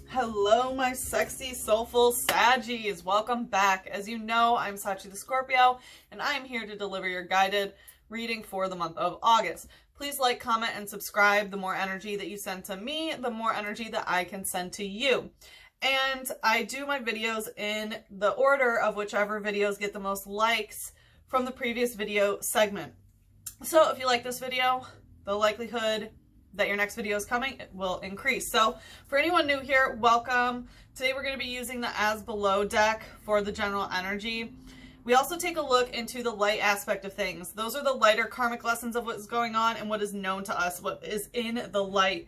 Hello, my sexy, soulful Saggies. Welcome back. As you know, I'm Sachi the Scorpio, and I'm here to deliver your guided reading for the month of August. Please like, comment, and subscribe. The more energy that you send to me, the more energy that I can send to you. And I do my videos in the order of whichever videos get the most likes from the previous video segment. So if you like this video, the likelihood that your next video is coming will increase. So for anyone new here, welcome. Today we're going to be using the As Below deck for the general energy. We also take a look into the light aspect of things. Those are the lighter karmic lessons of what's going on and what is known to us, what is in the light.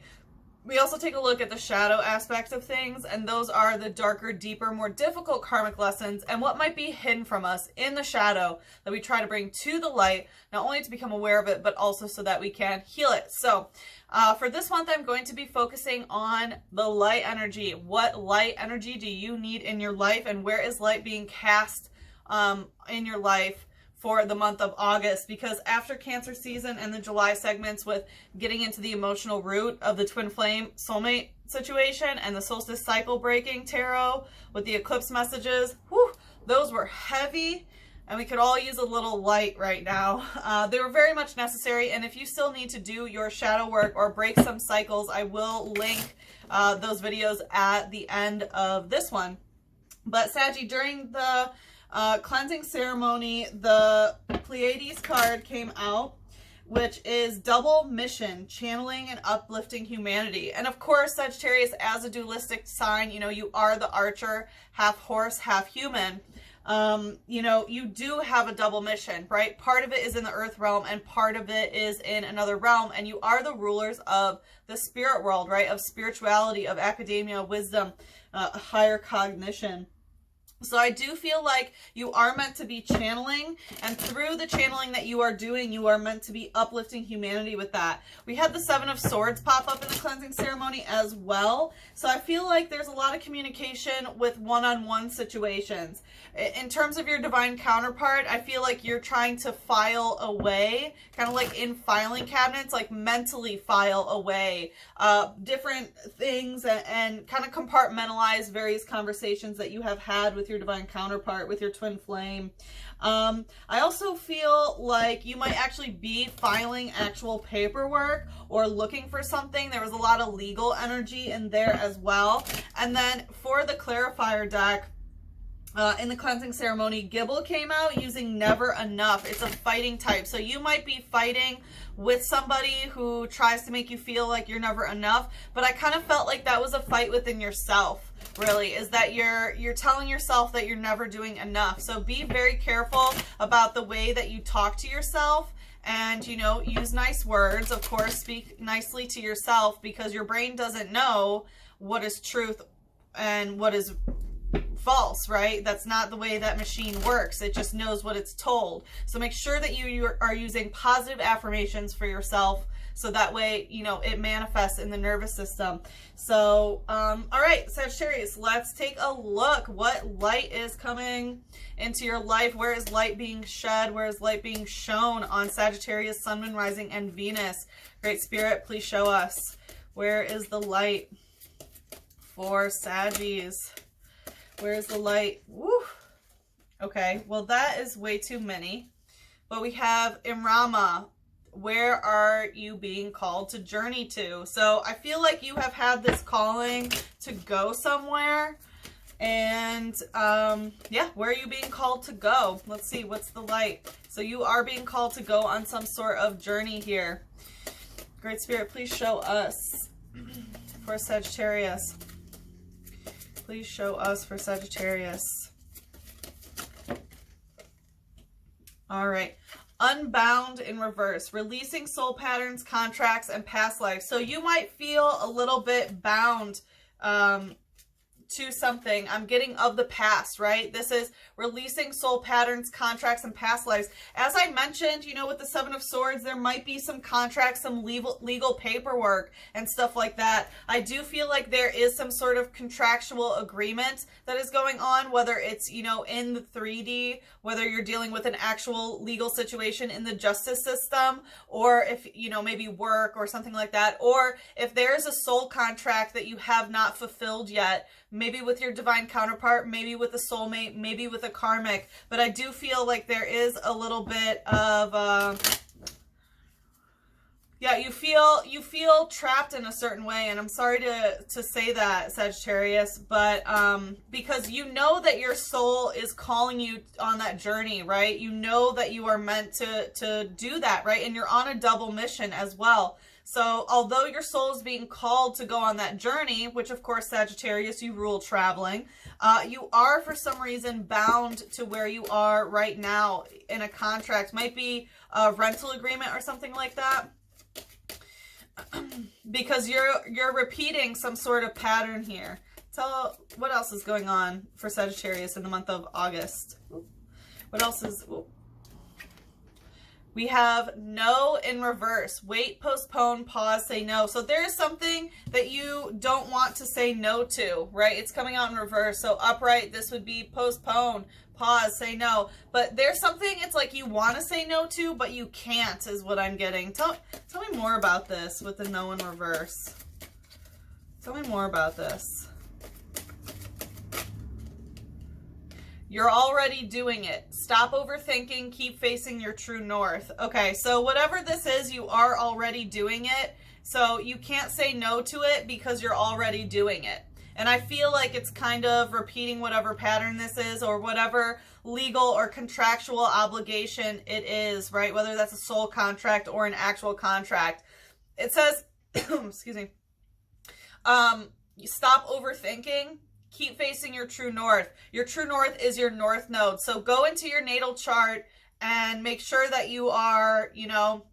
We also take a look at the shadow aspect of things, and those are the darker, deeper, more difficult karmic lessons and what might be hidden from us in the shadow that we try to bring to the light, not only to become aware of it, but also so that we can heal it. So for this month, I'm going to be focusing on the light energy. What light energy do you need in your life, and where is light being cast in your life for the month of August? Because after Cancer season and the July segments with getting into the emotional root of the twin flame soulmate situation and the solstice cycle breaking tarot with the eclipse messages, whew, those were heavy and we could all use a little light right now. They were very much necessary, and if you still need to do your shadow work or break some cycles, I will link those videos at the end of this one. But Saggy, during the cleansing ceremony, the Pleiades card came out, which is double mission, channeling and uplifting humanity. And of course, Sagittarius, as a dualistic sign, you know, you are the archer, half horse, half human. You know, you do have a double mission, right? Part of it is in the earth realm and part of it is in another realm. And you are the rulers of the spirit world, right? Of spirituality, of academia, wisdom, higher cognition. So I do feel like you are meant to be channeling, and through the channeling that you are doing, you are meant to be uplifting humanity with that. We had the Seven of Swords pop up in the cleansing ceremony as well. So I feel like there's a lot of communication with one-on-one situations. In terms of your divine counterpart, I feel like you're trying to file away, kind of like in filing cabinets, like mentally file away different things and kind of compartmentalize various conversations that you have had with your divine counterpart, with your twin flame. I also feel like you might actually be filing actual paperwork or looking for something. There was a lot of legal energy in there as well. And then for the clarifier deck, in the cleansing ceremony, Gibble came out using never enough. It's a fighting type. So you might be fighting with somebody who tries to make you feel like you're never enough. But I kind of felt like that was a fight within yourself, really, is that you're telling yourself that you're never doing enough. So be very careful about the way that you talk to yourself. And, you know, use nice words. Of course, speak nicely to yourself, because your brain doesn't know what is truth and what is false, right? That's not the way that machine works. It just knows what it's told. So make sure that you are using positive affirmations for yourself, so that way, you know, it manifests in the nervous system. So, all right, Sagittarius, let's take a look. What light is coming into your life? Where is light being shed? Where is light being shown on Sagittarius, Sun, Moon, Rising, and Venus? Great Spirit, please show us. Where is the light for Saggies? Where's the light? Woo. Okay, well, that is way too many. But we have Imrama. Where are you being called to journey to? So I feel like you have had this calling to go somewhere. And yeah, where are you being called to go? Let's see, what's the light? So you are being called to go on some sort of journey here. Great Spirit, please show us for Sagittarius. Please show us for Sagittarius. All right. Unbound in reverse. Releasing soul patterns, contracts, and past lives. So you might feel a little bit bound to something. I'm getting of the past, right? This is releasing soul patterns, contracts, and past lives. As I mentioned, you know, with the Seven of Swords, there might be some contracts, some legal paperwork and stuff like that. I do feel like there is some sort of contractual agreement that is going on, whether it's, you know, in the 3D, whether you're dealing with an actual legal situation in the justice system, or if, you know, maybe work or something like that, or if there's a soul contract that you have not fulfilled yet, maybe with your divine counterpart, maybe with a soulmate, maybe with a karmic. But I do feel like there is a little bit of yeah, you feel trapped in a certain way, and I'm sorry to say that, Sagittarius, but because you know that your soul is calling you on that journey, right? You know that you are meant to do that, right? And you're on a double mission as well. So although your soul is being called to go on that journey, which of course, Sagittarius, you rule traveling, you are for some reason bound to where you are right now in a contract. Might be a rental agreement or something like that. Because you're repeating some sort of pattern here. Tell what else is going on for Sagittarius in the month of August. What else is... We have no in reverse. Wait, postpone, pause, say no. So there's something that you don't want to say no to, right? It's coming out in reverse. So upright, this would be postpone, pause, say no. But there's something it's like you want to say no to, but you can't, is what I'm getting. Tell me more about this with the no in reverse. Tell me more about this. You're already doing it. Stop overthinking. Keep facing your true north. Okay, so whatever this is, you are already doing it. So you can't say no to it because you're already doing it. And I feel like it's kind of repeating whatever pattern this is, or whatever legal or contractual obligation it is, right? Whether that's a soul contract or an actual contract. It says, excuse me, you stop overthinking. Keep facing your true north. Your true north is your north node. So go into your natal chart and make sure that you are, you know,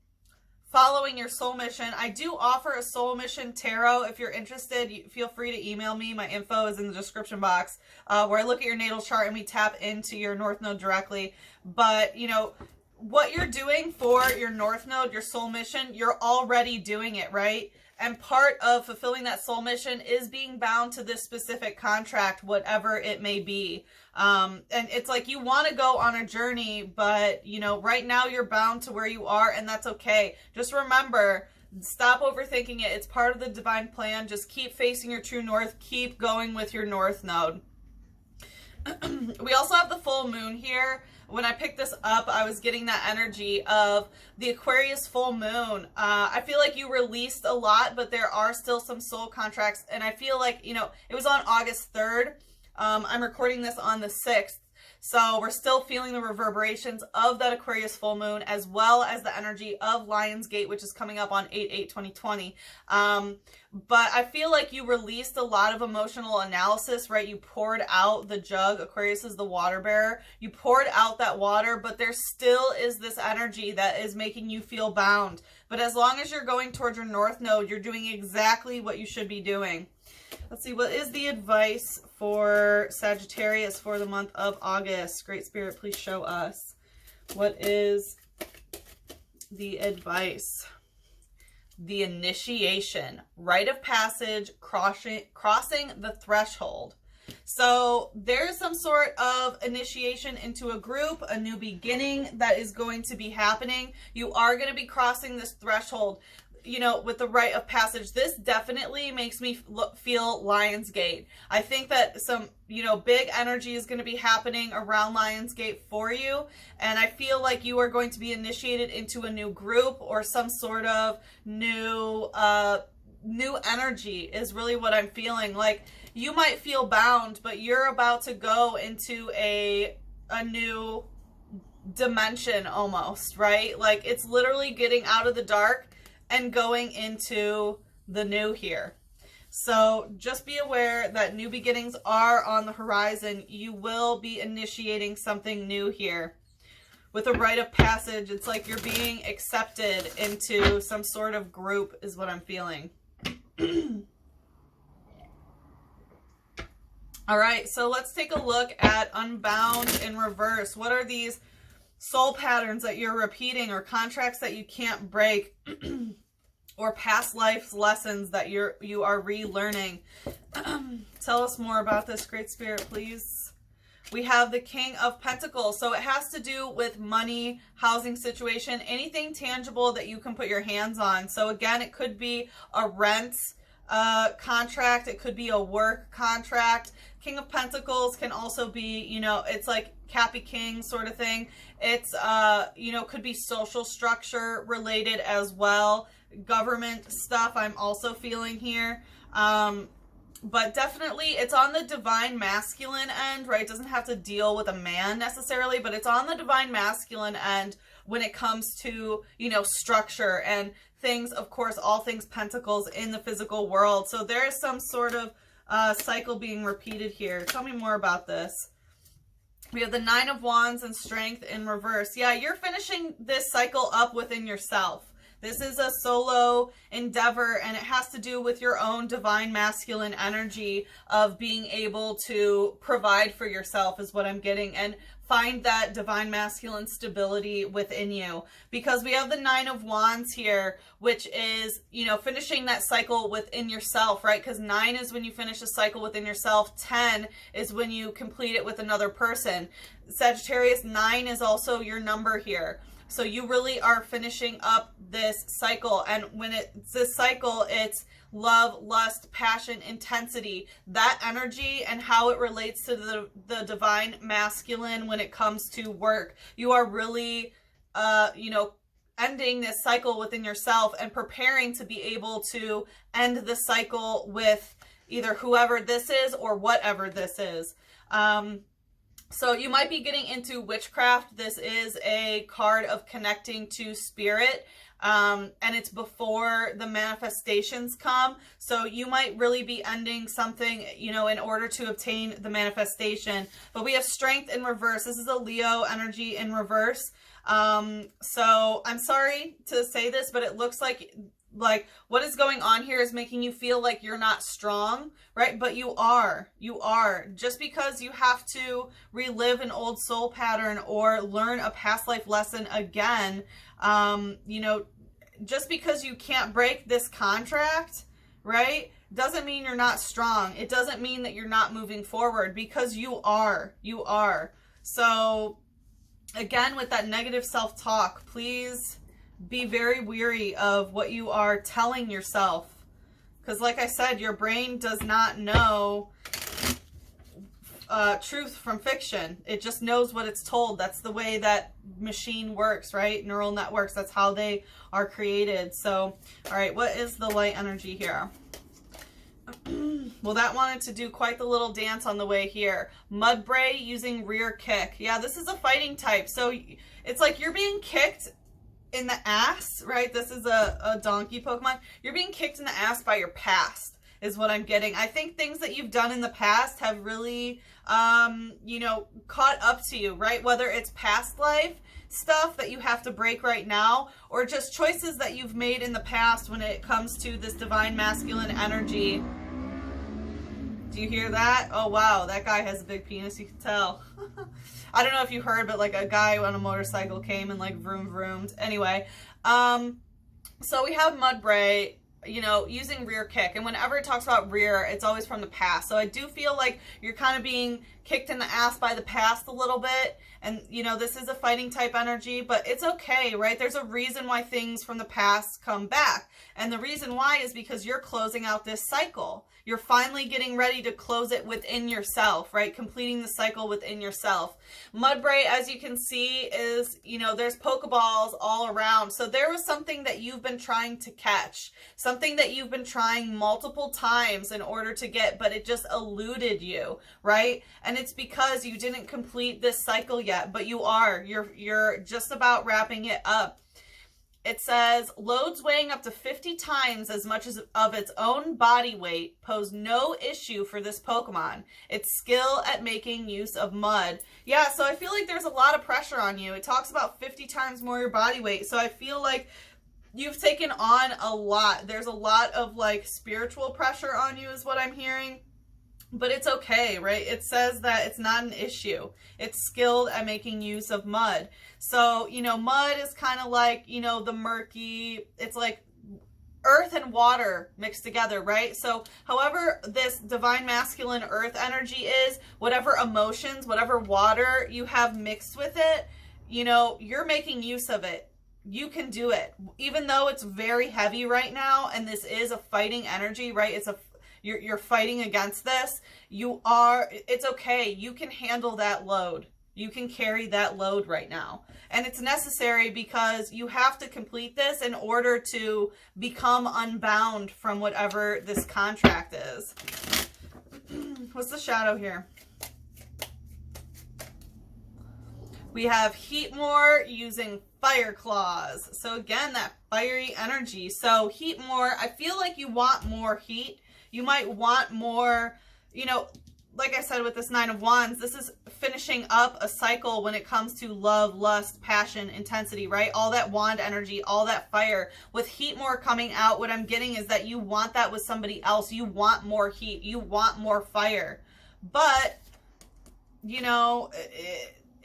following your soul mission. I do offer a soul mission tarot. If you're interested, feel free to email me. My info is in the description box, where I look at your natal chart and we tap into your north node directly. But, you know, what you're doing for your north node, your soul mission, you're already doing it, right? And part of fulfilling that soul mission is being bound to this specific contract, whatever it may be. And it's like you want to go on a journey, but, you know, right now you're bound to where you are, and that's okay. Just remember, stop overthinking it. It's part of the divine plan. Just keep facing your true north. Keep going with your north node. We also have the full moon here. When I picked this up, I was getting that energy of the Aquarius full moon. I feel like you released a lot, but there are still some soul contracts. And I feel like, you know, it was on August 3rd. I'm recording this on the 6th. So we're still feeling the reverberations of that Aquarius full moon, as well as the energy of Lionsgate, which is coming up on 8/8/2020. But I feel like you released a lot of emotional analysis, right? You poured out the jug. Aquarius is the water bearer. You poured out that water, but there still is this energy that is making you feel bound. But as long as you're going towards your north node, you're doing exactly what you should be doing. Let's see, what is the advice for Sagittarius for the month of August? Great Spirit, please show us. What is the advice? The initiation, rite of passage, crossing the threshold. So there's some sort of initiation into a group, a new beginning that is going to be happening. You are going to be crossing this threshold, you know, with the rite of passage. This definitely makes me feel Lionsgate. I think that some, you know, big energy is going to be happening around Lionsgate for you. And I feel like you are going to be initiated into a new group or some sort of new energy is really what I'm feeling. Like, you might feel bound, but you're about to go into a new dimension almost, right? Like, it's literally getting out of the dark and going into the new here. So just be aware that new beginnings are on the horizon. You will be initiating something new here. With a rite of passage, it's like you're being accepted into some sort of group is what I'm feeling. All right, so let's take a look at Unbound in reverse. What are these soul patterns that you're repeating, or contracts that you can't break, or past life lessons that you are relearning? Tell us more about this, Great Spirit, please. We have the King of Pentacles. So it has to do with money, housing situation, anything tangible that you can put your hands on. So again, it could be a rent contract. It could be a work contract. King of Pentacles can also be, you know, it's like Cappy King sort of thing. It's, you know, could be social structure related as well. Government stuff I'm also feeling here. But definitely it's on the divine masculine end, right? It doesn't have to deal with a man necessarily, but it's on the divine masculine end when it comes to, you know, structure and things, of course, all things pentacles in the physical world. So there is some sort of cycle being repeated here. Tell me more about this. We have the Nine of Wands and Strength in reverse. Yeah, you're finishing this cycle up within yourself. This is a solo endeavor, and it has to do with your own divine masculine energy of being able to provide for yourself is what I'm getting, and find that divine masculine stability within you. Because we have the Nine of Wands here, which is, you know, finishing that cycle within yourself, right? Because 9 is when you finish a cycle within yourself. 10 is when you complete it with another person. Sagittarius, 9 is also your number here. So you really are finishing up this cycle. And when it's this cycle, it's love, lust, passion, intensity, that energy, and how it relates to the divine masculine when it comes to work. You are really, you know, ending this cycle within yourself and preparing to be able to end the cycle with either whoever this is or whatever this is. So you might be getting into witchcraft. This is a card of connecting to spirit, and it's before the manifestations come. So you might really be ending something, you know, in order to obtain the manifestation. But we have Strength in reverse. This is a Leo energy in reverse. So I'm sorry to say this, but it looks like what is going on here is making you feel like you're not strong, right? But you are. Just because you have to relive an old soul pattern or learn a past life lesson again, you know, just because you can't break this contract, right, doesn't mean you're not strong. It doesn't mean that you're not moving forward, because you are. So again, with that negative self-talk, please be very weary of what you are telling yourself. Because like I said, your brain does not know truth from fiction. It just knows what it's told. That's the way that machine works, right? Neural networks, that's how they are created. So, all right, what is the light energy here? Well, that wanted to do quite the little dance on the way here. Mudbray using rear kick. Yeah, this is a fighting type. So it's like you're being kicked in the ass, right? This is a donkey Pokemon. You're being kicked in the ass by your past is what I'm getting. I think things that you've done in the past have really, you know, caught up to you, right? Whether it's past life stuff that you have to break right now, or just choices that you've made in the past when it comes to this divine masculine energy. Do you hear that? Oh, wow. That guy has a big penis. You can tell. I don't know if you heard, but like a guy on a motorcycle came and like vroom vroomed. Anyway, so we have Mudbray, you know, using rear kick. And whenever it talks about rear, it's always from the past. So I do feel like you're kind of being kicked in the ass by the past a little bit. And, you know, this is a fighting type energy, but it's okay, right? There's a reason why things from the past come back. And the reason why is because you're closing out this cycle. You're finally getting ready to close it within yourself, right? Completing the cycle within yourself. Mudbray, as you can see, is, you know, there's Pokeballs all around. So there was something that you've been trying to catch, something that you've been trying multiple times in order to get, but it just eluded you, right? And it's because you didn't complete this cycle yet, but you are. You're just about wrapping it up. It says, loads weighing up to 50 times as much as of its own body weight pose no issue for this Pokemon. Its skill at making use of mud. Yeah, so I feel like there's a lot of pressure on you. It talks about 50 times more your body weight. So I feel like you've taken on a lot. There's a lot of like spiritual pressure on you is what I'm hearing. But it's okay, right? It says that it's not an issue. It's skilled at making use of mud. So, you know, mud is kind of like, you know, the murky, it's like earth and water mixed together, right? So however this divine masculine earth energy is, whatever emotions, whatever water you have mixed with it, you know, you're making use of it. You can do it. Even though it's very heavy right now, and this is a fighting energy, right? It's a you're fighting against this. It's okay. You can handle that load. You can carry that load right now. And it's necessary because you have to complete this in order to become unbound from whatever this contract is. What's the shadow here? We have heat more using fire claws. So again, that fiery energy. So heat more. I feel like you want more heat. You might want more, you know, like I said with this Nine of Wands, this is finishing up a cycle when it comes to love, lust, passion, intensity, right? All that wand energy, all that fire. With heat more coming out, what I'm getting is that you want that with somebody else. You want more heat. You want more fire. But, you know,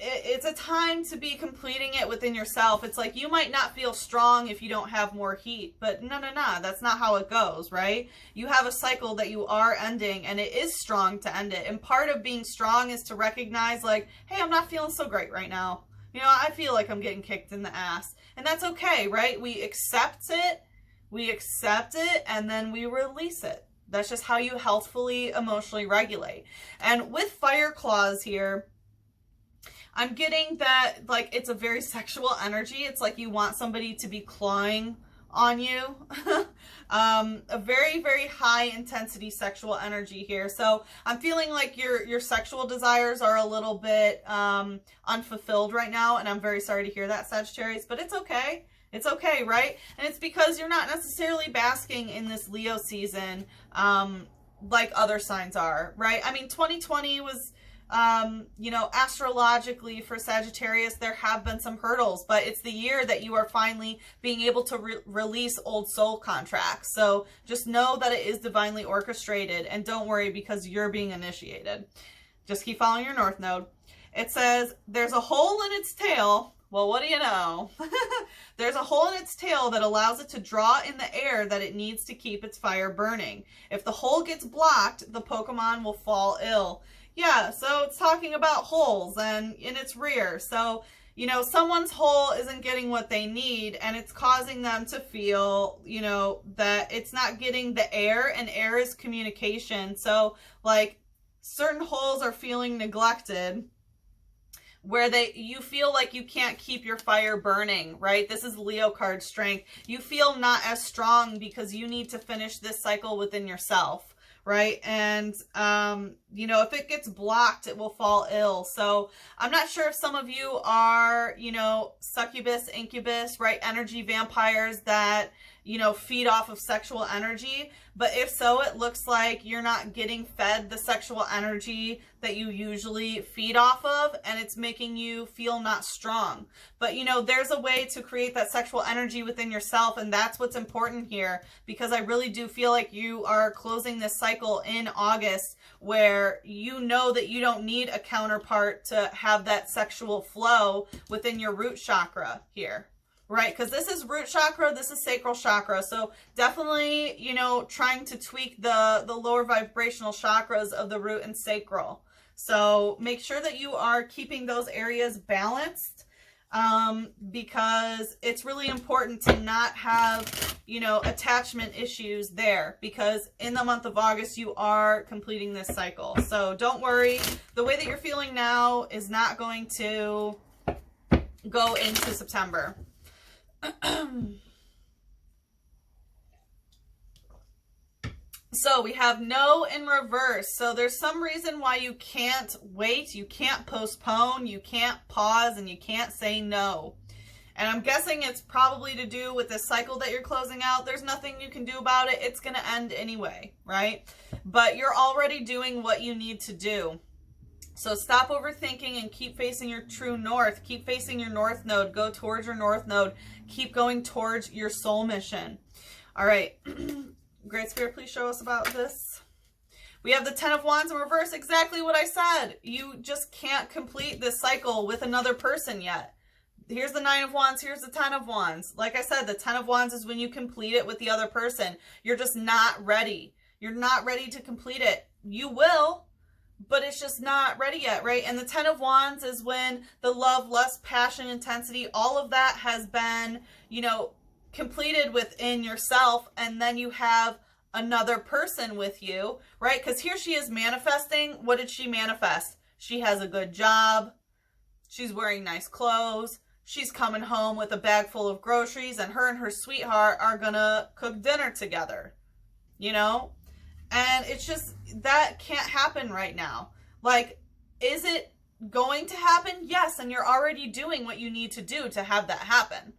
it's a time to be completing it within yourself. It's like you might not feel strong if you don't have more heat, but no, that's not how it goes, right? You have a cycle that you are ending, and it is strong to end it. And part of being strong is to recognize, like, hey, I'm not feeling so great right now. You know, I feel like I'm getting kicked in the ass, and that's okay, right? We accept it, and then we release it. That's just how you healthfully, emotionally regulate. And with fire claws here, I'm getting that, like, it's a very sexual energy. It's like you want somebody to be clawing on you. A very, very high intensity sexual energy here. So I'm feeling like your sexual desires are a little bit unfulfilled right now. And I'm very sorry to hear that, Sagittarius, but it's okay. It's okay, right? And it's because you're not necessarily basking in this Leo season like other signs are, right? I mean, 2020 was... you know, astrologically for Sagittarius, there have been some hurdles, but it's the year that you are finally being able to release old soul contracts. So just know that it is divinely orchestrated, and don't worry because you're being initiated. Just keep following your North Node. It says, there's a hole in its tail. Well, what do you know? There's a hole in its tail that allows it to draw in the air that it needs to keep its fire burning. If the hole gets blocked, the Pokemon will fall ill. Yeah, so it's talking about holes and in its rear. So, you know, someone's hole isn't getting what they need, and it's causing them to feel, you know, that it's not getting the air, and air is communication. So, like, certain holes are feeling neglected, where you feel like you can't keep your fire burning, right? This is Leo card strength. You feel not as strong because you need to finish this cycle within yourself. Right? And, you know, if it gets blocked, it will fall ill. So I'm not sure if some of you are, you know, succubus, incubus, right? Energy vampires that, you know, feed off of sexual energy. But if so, it looks like you're not getting fed the sexual energy that you usually feed off of, and it's making you feel not strong. But, you know, there's a way to create that sexual energy within yourself, and that's what's important here, because I really do feel like you are closing this cycle in August where you know that you don't need a counterpart to have that sexual flow within your root chakra here. Right, because this is root chakra, this is sacral chakra. So definitely, you know, trying to tweak the lower vibrational chakras of the root and sacral. So make sure that you are keeping those areas balanced, because it's really important to not have, you know, attachment issues there, because in the month of August, you are completing this cycle. So don't worry. The way that you're feeling now is not going to go into September. So we have no in reverse. So there's some reason why you can't wait, you can't postpone, you can't pause, and you can't say no. And I'm guessing it's probably to do with this cycle that you're closing out. There's nothing you can do about it. It's going to end anyway, right? But you're already doing what you need to do. So stop overthinking and keep facing your true north. Keep facing your North Node. Go towards your North Node. Keep going towards your soul mission. All right. Great Spirit, please show us about this. We have the 10 of Wands in reverse, exactly what I said. You just can't complete this cycle with another person yet. Here's the 9 of Wands, here's the 10 of Wands. Like I said, the 10 of Wands is when you complete it with the other person. You're just not ready. You're not ready to complete it. You will, but it's just not ready yet, right? And the 10 of Wands is when the love, lust, passion, intensity, all of that has been, you know, completed within yourself, and then you have another person with you, right? Because here she is manifesting. What did she manifest? She has a good job. She's wearing nice clothes. She's coming home with a bag full of groceries, and her sweetheart are gonna cook dinner together, you know? And it's just, that can't happen right now. Like, is it going to happen? Yes, and you're already doing what you need to do to have that happen.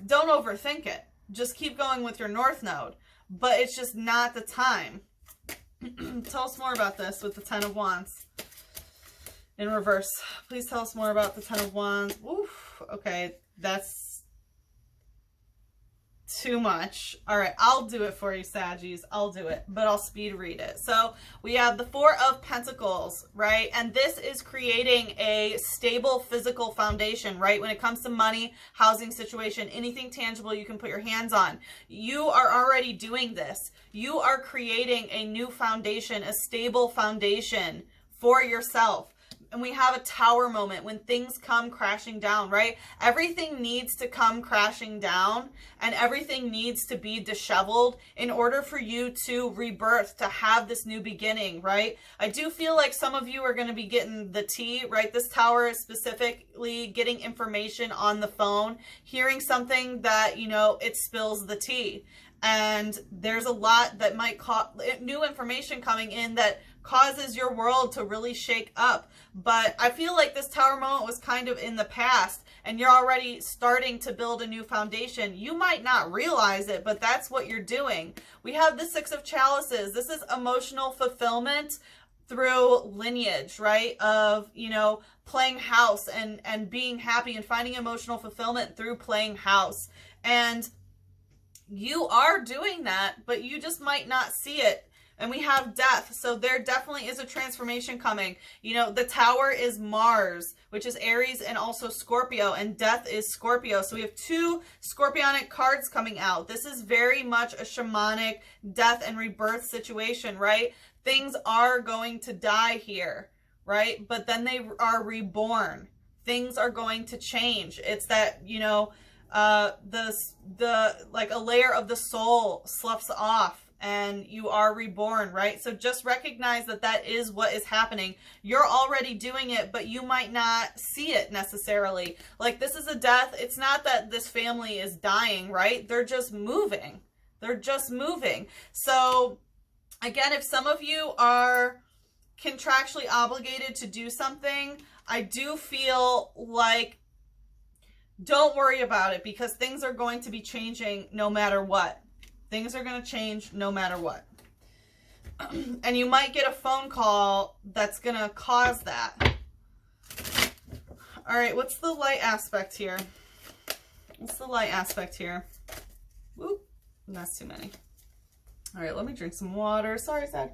Don't overthink it. Just keep going with your North Node. But it's just not the time. Tell us more about this with the 10 of Wands in reverse. Please tell us more about the 10 of Wands. Oof. Okay, that's too much. All right, I'll do it for you, Saggies. I'll do it, but I'll speed read it. So we have the 4 of Pentacles, right? And this is creating a stable physical foundation, right? When it comes to money, housing situation, anything tangible you can put your hands on. You are already doing this. You are creating a new foundation, a stable foundation for yourself. And we have a tower moment when things come crashing down, right? Everything needs to come crashing down, and everything needs to be disheveled in order for you to rebirth, to have this new beginning, right? I do feel like some of you are going to be getting the tea, right? This tower is specifically getting information on the phone, hearing something that, you know, it spills the tea. And there's a lot that might cause new information coming in that causes your world to really shake up. But I feel like this tower moment was kind of in the past, and you're already starting to build a new foundation. You might not realize it, but that's what you're doing. We have the 6 of Chalices. This is emotional fulfillment through lineage, right? Of, you know, playing house and being happy and finding emotional fulfillment through playing house. And you are doing that, but you just might not see it. And we have death. So there definitely is a transformation coming. You know, the tower is Mars, which is Aries and also Scorpio, and death is Scorpio. So we have 2 scorpionic cards coming out. This is very much a shamanic death and rebirth situation, right? Things are going to die here, right? But then they are reborn. Things are going to change. It's that, you know, like a layer of the soul sloughs off, and you are reborn, right? So just recognize that that is what is happening. You're already doing it, but you might not see it necessarily. Like, this is a death. It's not that this family is dying, right? They're just moving. They're just moving. So again, if some of you are contractually obligated to do something, I do feel like don't worry about it, because things are going to be changing no matter what. Things are going to change no matter what. And you might get a phone call that's going to cause that. All right, what's the light aspect here? What's the light aspect here? Whoop, that's too many. All right, let me drink some water. Sorry, Sad.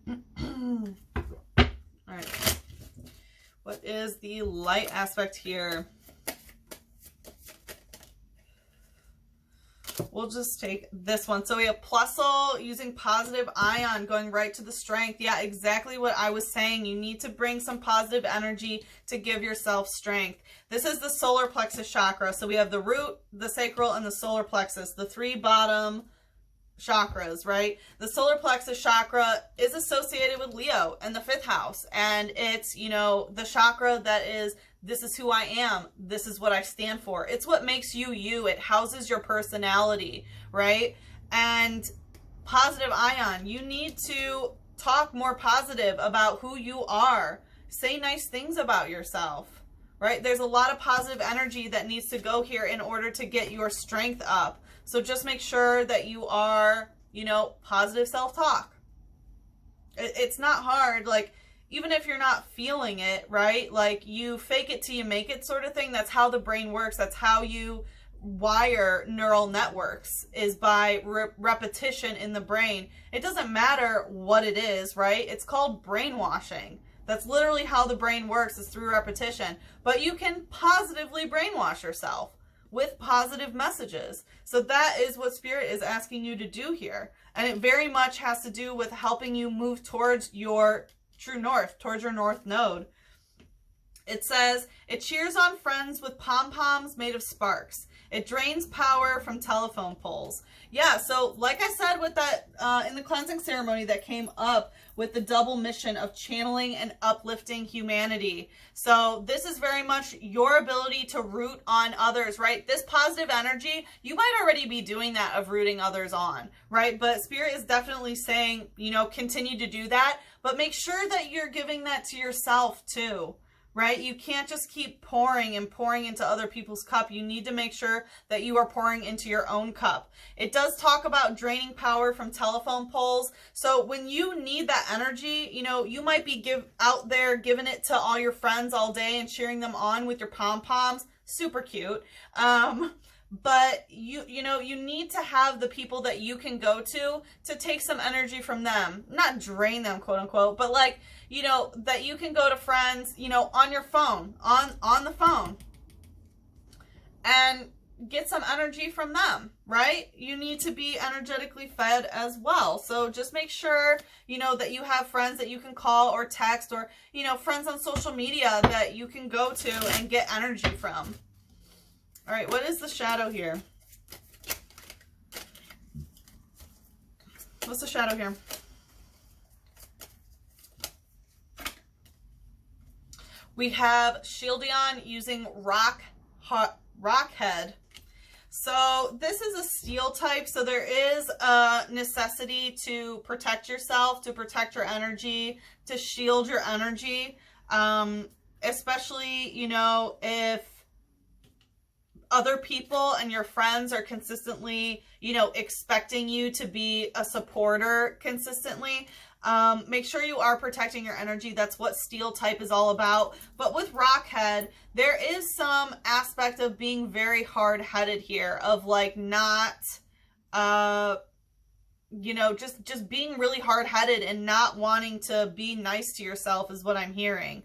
All right. What is the light aspect here? We'll just take this one. So we have Plusle using positive ion, going right to the strength. Yeah, exactly what I was saying. You need to bring some positive energy to give yourself strength. This is the solar plexus chakra. So we have the root, the sacral, and the solar plexus, the 3 bottom chakras, right? The solar plexus chakra is associated with Leo and the 5th house. And it's, you know, the chakra that is, this is who I am. This is what I stand for. It's what makes you you. It houses your personality, right? And positive ion, you need to talk more positive about who you are. Say nice things about yourself, right? There's a lot of positive energy that needs to go here in order to get your strength up. So just make sure that you are, you know, positive self-talk. It's not hard. Like, even if you're not feeling it, right? Like, you fake it till you make it sort of thing. That's how the brain works. That's how you wire neural networks is by repetition in the brain. It doesn't matter what it is, right? It's called brainwashing. That's literally how the brain works, is through repetition. But you can positively brainwash yourself with positive messages. So that is what Spirit is asking you to do here. And it very much has to do with helping you move towards your true north, towards your north node. It says, it cheers on friends with pom-poms made of sparks. It drains power from telephone poles. Yeah, so like I said with that, in the cleansing ceremony that came up with the double mission of channeling and uplifting humanity. So this is very much your ability to root on others, right? This positive energy, you might already be doing that, of rooting others on, right? But Spirit is definitely saying, you know, continue to do that, but make sure that you're giving that to yourself too. Right? You can't just keep pouring and pouring into other people's cup. You need to make sure that you are pouring into your own cup. It does talk about draining power from telephone poles. So when you need that energy, you know, you might be out there giving it to all your friends all day and cheering them on with your pom-poms. Super cute. But you know, you need to have the people that you can go to take some energy from them. Not drain them, quote unquote, but like, you know, that you can go to friends, you know, on your phone, on the phone, and get some energy from them, right? You need to be energetically fed as well. So just make sure, you know, that you have friends that you can call or text, or, you know, friends on social media that you can go to and get energy from. All right, what is the shadow here? What's the shadow here? We have Shieldon using Rockhead. So this is a steel type, so there is a necessity to protect yourself, to protect your energy, to shield your energy, especially, you know, if other people and your friends are consistently, you know, expecting you to be a supporter consistently. Make sure you are protecting your energy. That's what steel type is all about. But with Rockhead, there is some aspect of being very hard-headed here, of like not, you know, just being really hard-headed and not wanting to be nice to yourself is what I'm hearing.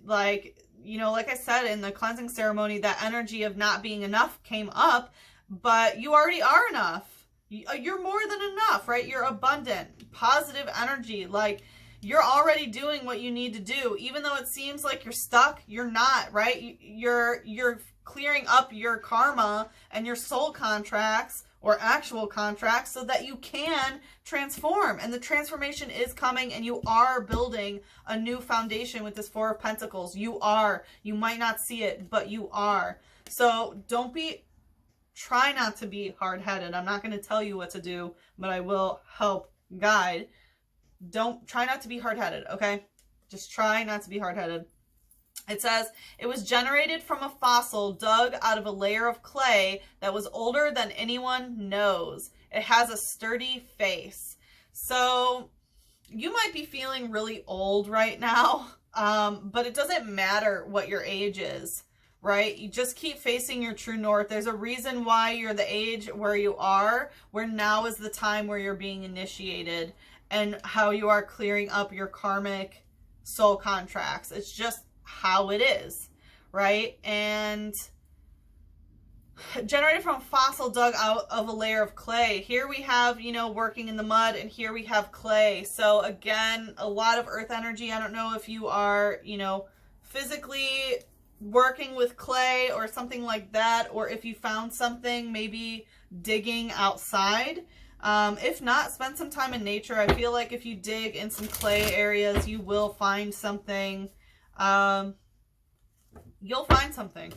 Like, you know, like I said in the cleansing ceremony, that energy of not being enough came up, but you already are enough. You're more than enough, right? You're abundant, positive energy. Like, you're already doing what you need to do. Even though it seems like you're stuck, you're not, right? You're clearing up your karma and your soul contracts, or actual contracts, so that you can transform. And the transformation is coming, and you are building a new foundation with this Four of Pentacles. You are. You might not see it, but you are. So try not to be hard-headed. I'm not going to tell you what to do, but I will help guide. Try not to be hard-headed, okay? Just try not to be hard-headed. It says, it was generated from a fossil dug out of a layer of clay that was older than anyone knows. It has a sturdy face. So you might be feeling really old right now, but it doesn't matter what your age is, right? You just keep facing your true north. There's a reason why you're the age where you are, where now is the time where you're being initiated, and how you are clearing up your karmic soul contracts. It's just how it is, right? And generated from a fossil dug out of a layer of clay. Here we have, you know, working in the mud, and here we have clay. So again, a lot of earth energy. I don't know if you are, you know, physically working with clay or something like that, or if you found something maybe digging outside. If not, spend some time in nature. I feel like if you dig in some clay areas, you will find something. You'll find something.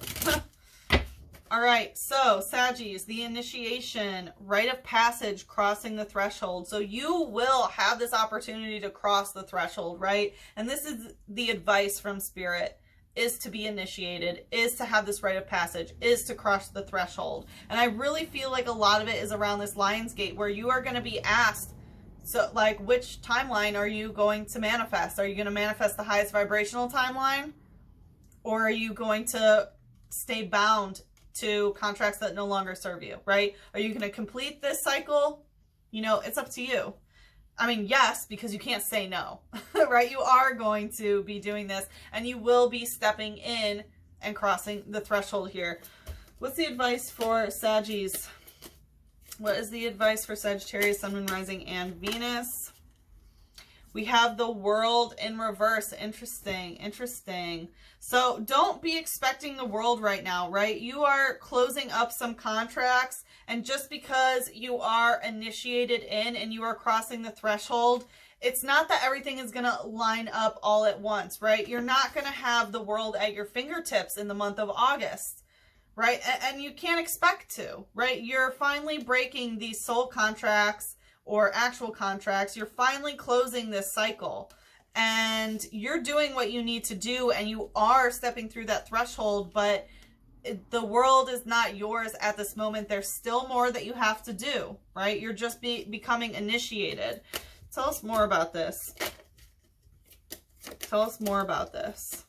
All right, so Saggies, the initiation, rite of passage, crossing the threshold. So you will have this opportunity to cross the threshold, right? And this is the advice from Spirit, is to be initiated, is to have this rite of passage, is to cross the threshold. And I really feel like a lot of it is around this Lion's Gate, where you are going to be asked, so like, which timeline are you going to manifest? Are you going to manifest the highest vibrational timeline? Or are you going to stay bound to contracts that no longer serve you, right? Are you going to complete this cycle? You know, it's up to you. I mean, yes, because you can't say no, right? You are going to be doing this, and you will be stepping in and crossing the threshold here. What's the advice for Saggies? What is the advice for Sagittarius, Sun, Moon, Rising, and Venus? We have the World in reverse. Interesting, interesting. So don't be expecting the World right now, right? You are closing up some contracts, and just because you are initiated in and you are crossing the threshold, it's not that everything is going to line up all at once, right? You're not going to have the World at your fingertips in the month of August, right? And you can't expect to, right? You're finally breaking these soul contracts or actual contracts. You're finally closing this cycle, and you're doing what you need to do, and you are stepping through that threshold, but the World is not yours at this moment. There's still more that you have to do, right? You're just becoming initiated. Tell us more about this. Tell us more about this.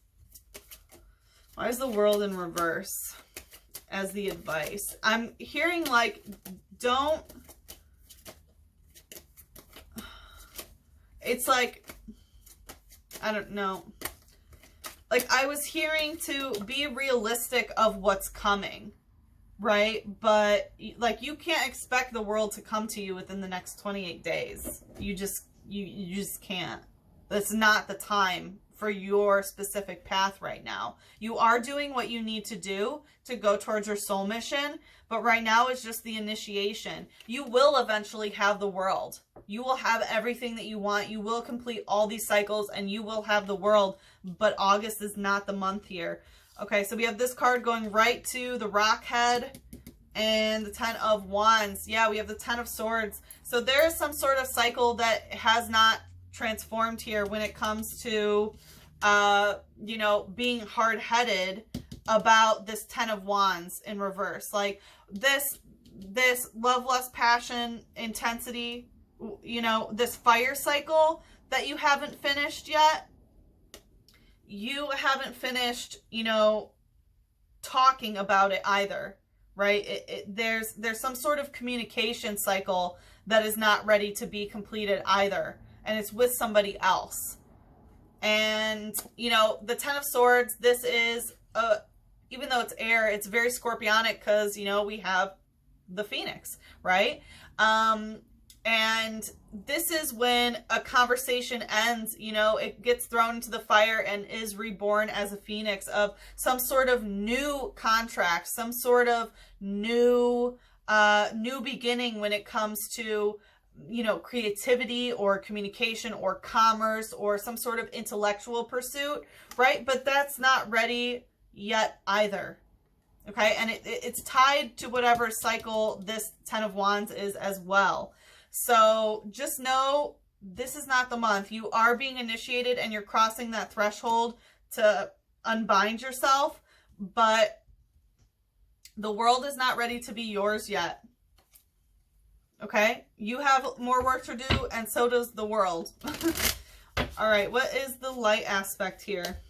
Why is the World in reverse as the advice? I'm hearing like, don't... It's like, I don't know. Like, I was hearing to be realistic of what's coming, right? But, like, you can't expect the World to come to you within the next 28 days. You just can't. That's not the time for your specific path right now. You are doing what you need to do to go towards your soul mission, but right now it's just the initiation. You will eventually have the World. You will have everything that you want. You will complete all these cycles, and you will have the World, but August is not the month here. Okay, so we have this card going right to the Rock Head and the Ten of Wands. Yeah, we have the Ten of Swords. So there is some sort of cycle that has not transformed here when it comes to, you know, being hard-headed about this Ten of Wands in reverse. Like this love, lust, passion, intensity, you know, this fire cycle that you haven't finished yet. You haven't finished, you know, talking about it either, right? There's some sort of communication cycle that is not ready to be completed either. And it's with somebody else. And, you know, the Ten of Swords, this is, even though it's air, it's very scorpionic because, you know, we have the Phoenix, right? And this is when a conversation ends, you know, it gets thrown into the fire and is reborn as a phoenix of some sort of new contract, some sort of new beginning when it comes to, you know, creativity or communication or commerce or some sort of intellectual pursuit, right? But that's not ready yet either. Okay, and it's tied to whatever cycle this Ten of Wands is as well. So just know this is not the month. You are being initiated and you're crossing that threshold to unbind yourself, but the World is not ready to be yours yet. Okay, you have more work to do, and so does the World. All right, what is the light aspect here?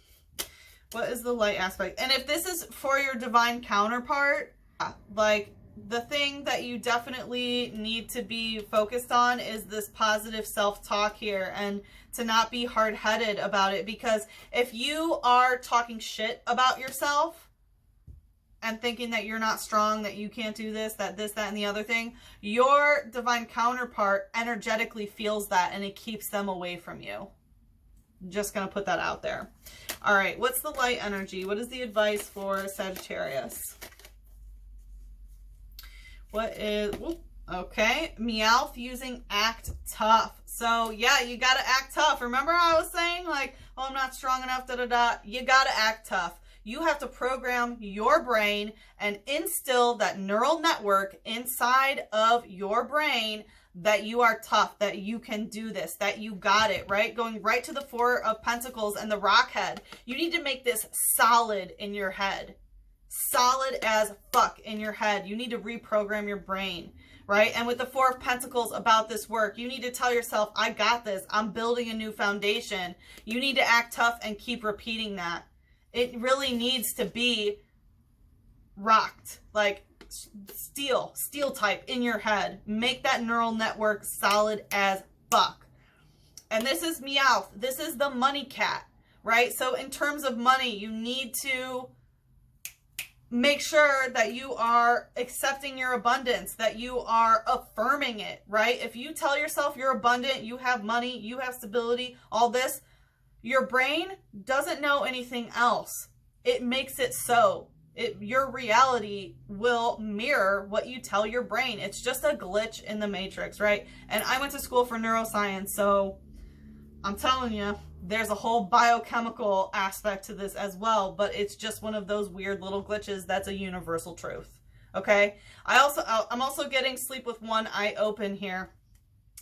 What is the light aspect? And if this is for your divine counterpart, like the thing that you definitely need to be focused on is this positive self-talk here, and to not be hard-headed about it, because if you are talking shit about yourself and thinking that you're not strong, that you can't do this, that, and the other thing, your divine counterpart energetically feels that, and it keeps them away from you. Just going to put that out there. All right, what's the light energy? What is the advice for Sagittarius? What is, okay, Meowth using act tough. So, yeah, you got to act tough. Remember how I was saying, like, oh, I'm not strong enough, da-da-da. You got to act tough. You have to program your brain and instill that neural network inside of your brain that you are tough, that you can do this, that you got it, right? Going right to the Four of Pentacles and the Rock Head. You need to make this solid in your head. Solid as fuck in your head. You need to reprogram your brain, right? And with the Four of Pentacles about this work, you need to tell yourself, I got this. I'm building a new foundation. You need to act tough and keep repeating that. It really needs to be rocked, like steel type in your head. Make that neural network solid as fuck. And this is Meowth. This is the money cat, right? So in terms of money, you need to make sure that you are accepting your abundance, that you are affirming it, right? If you tell yourself you're abundant, you have money, you have stability, all this, your brain doesn't know anything else. It makes it so. Your reality will mirror what you tell your brain. It's just a glitch in the matrix, right? And I went to school for neuroscience, so I'm telling you, there's a whole biochemical aspect to this as well, but it's just one of those weird little glitches that's a universal truth, okay? I'm also getting sleep with one eye open here.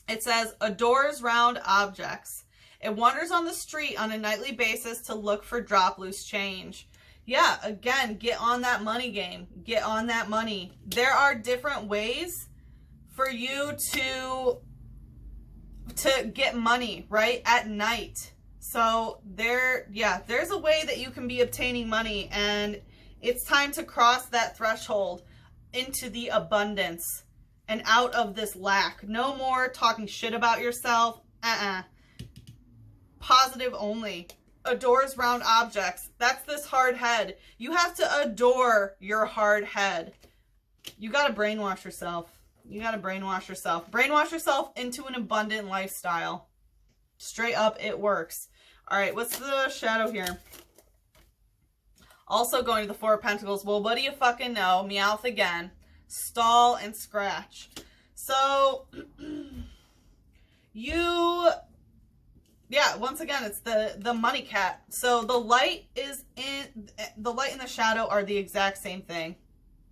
It says, adores round objects. It wanders on the street on a nightly basis to look for drop loose change. Yeah, again, get on that money game. Get on that money. There are different ways for you to get money, right, at night. So there's a way that you can be obtaining money, and it's time to cross that threshold into the abundance and out of this lack. No more talking shit about yourself. Positive only. Adores round objects. That's this hard head. You have to adore your hard head. You got to brainwash yourself. You got to brainwash yourself. Brainwash yourself into an abundant lifestyle. Straight up, it works. All right, what's the shadow here? Also going to the Four of Pentacles. Well, what do you fucking know? Meowth again. Stall and scratch. So, yeah, once again, it's the money cat. So the light and the shadow are the exact same thing.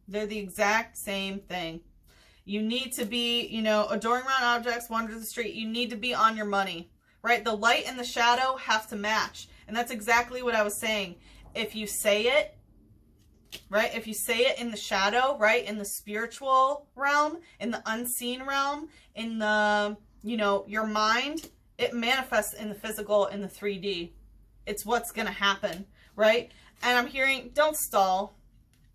They're the exact same thing. You need to be, adoring round objects, wander the street. You need to be on your money, right? The light and the shadow have to match. And that's exactly what I was saying. If you say it, right? If you say it in the shadow, right? In the spiritual realm, in the unseen realm, in the, your mind, it manifests in the physical, in the 3D. It's what's going to happen, right? And I'm hearing, don't stall.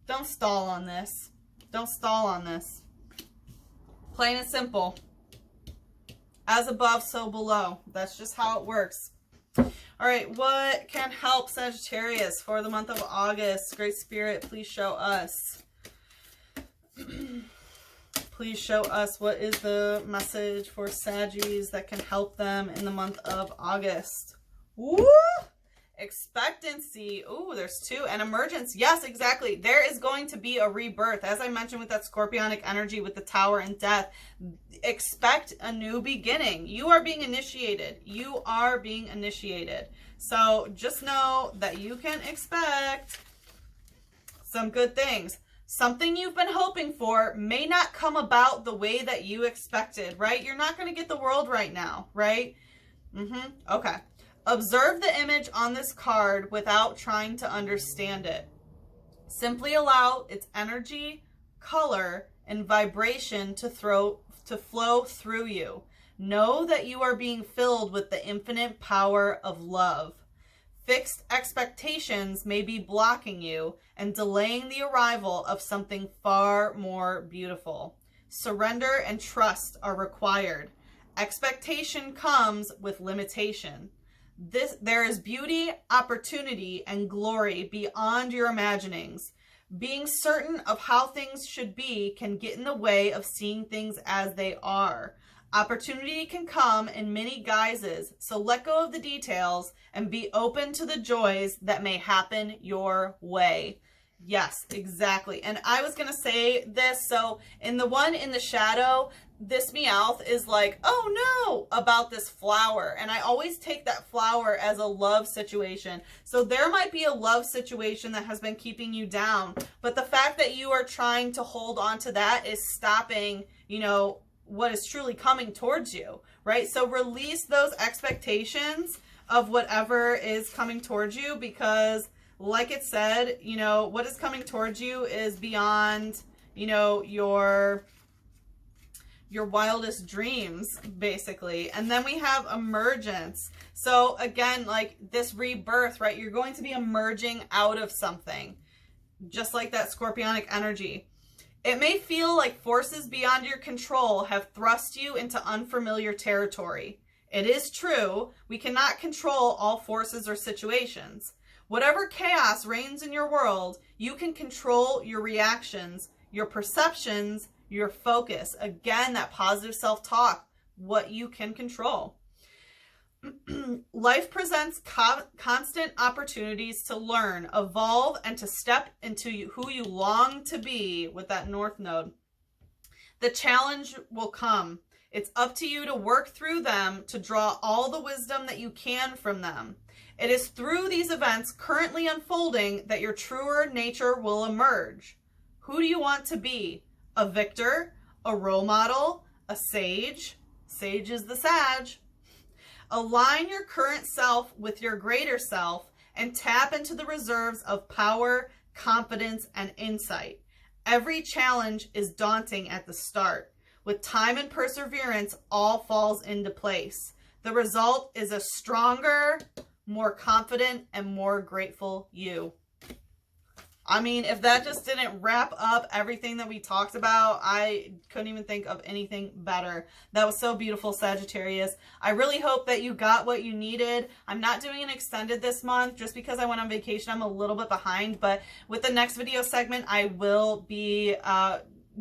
Don't stall on this. Don't stall on this. Plain and simple. As above, so below. That's just how it works. All right, what can help Sagittarius for the month of August? Great Spirit, please show us. Please show us what is the message for Saggies that can help them in the month of August. Woo! Expectancy. Ooh, there's two. And emergence. Yes, exactly. There is going to be a rebirth. As I mentioned with that scorpionic energy with the Tower and Death, expect a new beginning. You are being initiated. You are being initiated. So just know that you can expect some good things. Something you've been hoping for may not come about the way that you expected, right? You're not going to get the world right now, right? Okay. Observe the image on this card without trying to understand it. Simply allow its energy, color, and vibration to flow through you. Know that you are being filled with the infinite power of love. Fixed expectations may be blocking you and delaying the arrival of something far more beautiful. Surrender and trust are required. Expectation comes with limitation. There is beauty, opportunity, and glory beyond your imaginings. Being certain of how things should be can get in the way of seeing things as they are. Opportunity can come in many guises, so let go of the details and be open to the joys that may happen your way. Yes, exactly. And I was going to say this, so in the one in the shadow, this Meowth is like, oh no, about this flower. And I always take that flower as a love situation. So there might be a love situation that has been keeping you down. But the fact that you are trying to hold on to that is stopping, what is truly coming towards you, right? So release those expectations of whatever is coming towards you, because like it said, what is coming towards you is beyond, your wildest dreams, basically. And then we have emergence. So again, like this rebirth, right? You're going to be emerging out of something. just like that scorpionic energy. It may feel like forces beyond your control have thrust you into unfamiliar territory. It is true, we cannot control all forces or situations. Whatever chaos reigns in your world, you can control your reactions, your perceptions, your focus. Again, that positive self-talk, what you can control. Life presents constant opportunities to learn, evolve, and to step into who you long to be with that North Node. The challenge will come. It's up to you to work through them, to draw all the wisdom that you can from them. It is through these events currently unfolding that your truer nature will emerge. Who do you want to be? A victor? A role model? A sage? Sage is the Sag. Align your current self with your greater self and tap into the reserves of power, confidence, and insight. Every challenge is daunting at the start. With time and perseverance, all falls into place. The result is a stronger, more confident, and more grateful you. I mean, if that just didn't wrap up everything that we talked about, I couldn't even think of anything better. That was so beautiful, Sagittarius. I really hope that you got what you needed. I'm not doing an extended this month just because I went on vacation. I'm a little bit behind, but with the next video segment, I will be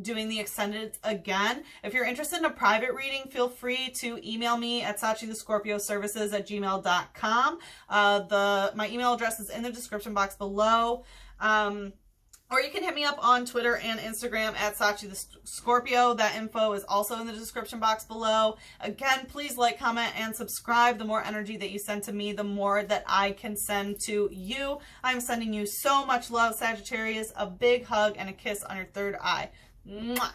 doing the extended again. If you're interested in a private reading, feel free to email me at SachiTheScorpioServices@gmail.com. My email address is in the description box below. Or you can hit me up on Twitter and Instagram at Sachi the Scorpio. That info is also in the description box below. Again, please like, comment, and subscribe. The more energy that you send to me, the more that I can send to you. I'm sending you so much love, Sagittarius. A big hug and a kiss on your third eye. Mwah.